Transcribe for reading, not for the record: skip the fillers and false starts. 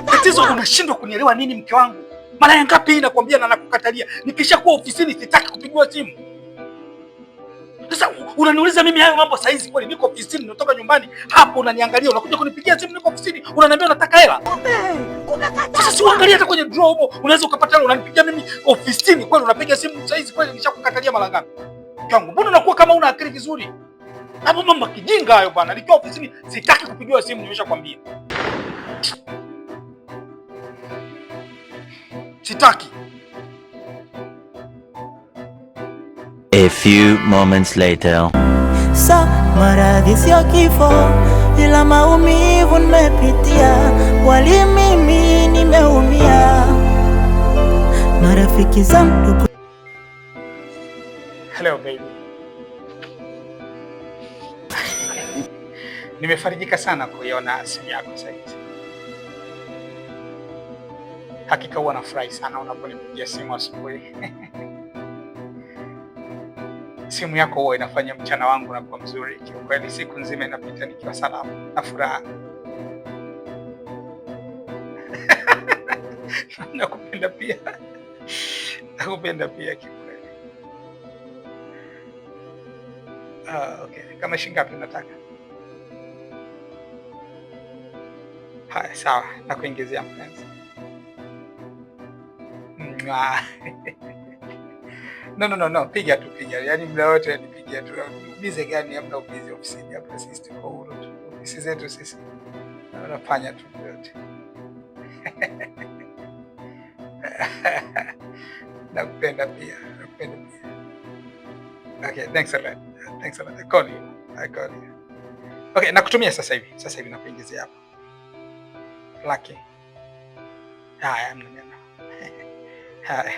Tatizo unashindwa kunielewa nini mke wangu? Mara ya ngapi nakwambia na nakukatalia. Nikishakuwa ofisini sitaki kupigiwa simu. Sasa unaniuliza mimi hayo mambo saizi kweli? Niko ofisini, natoka nyumbani, hapo unaniangalia, unakuja kunipigia simu niko ofisini, unaniambia unataka hela. Sasa si uangalie hata kwenye draw huko, unaweza ukapata hela, unanipigia mimi ofisini kweli, unapiga simu saizi kweli? Nishakukatalia mara ngapi? Kangu, mbona unakuwa kama una akili vizuri? Hapo mama kijinga hayo bwana. Nikiwa ofisini sitaki kupigiwa simu, nimeshakwambia. Sitaki. A few moments later. Maradhi sio kifo, ila maumivu nimepitia, wali mimi nimeumia, marafiki zangu. Hello baby. Nimefarijika sana kuiona simu yako sasa hivi. Hakika huwa nafurahi sana unaponipigia simu asubuhi. Simu yako huwa inafanya mchana wangu unakuwa mzuri. Kiukweli siku nzima inapita nikiwa salama na furaha. Nakupenda pia. Nakupenda pia kiukweli. Okay. Kama shilingi ngapi unataka? Haya, sawa. Nakuingizia mpenzi. No, piga tu, piga. Yaani muda wote nipigia tu. Bize gani hamna ubizi ofisini hapa, sisi tuko huru tu. Ofisi zetu sisi. Unafanya tu yote. Nakupenda pia. Nakupenda pia. Okay, thanks a lot. Thanks a lot. I call you. Okay, nakutumia sasa hivi. Sasa hivi nakuingizia hapa. Lucky. Haya, hamna neno. Haya.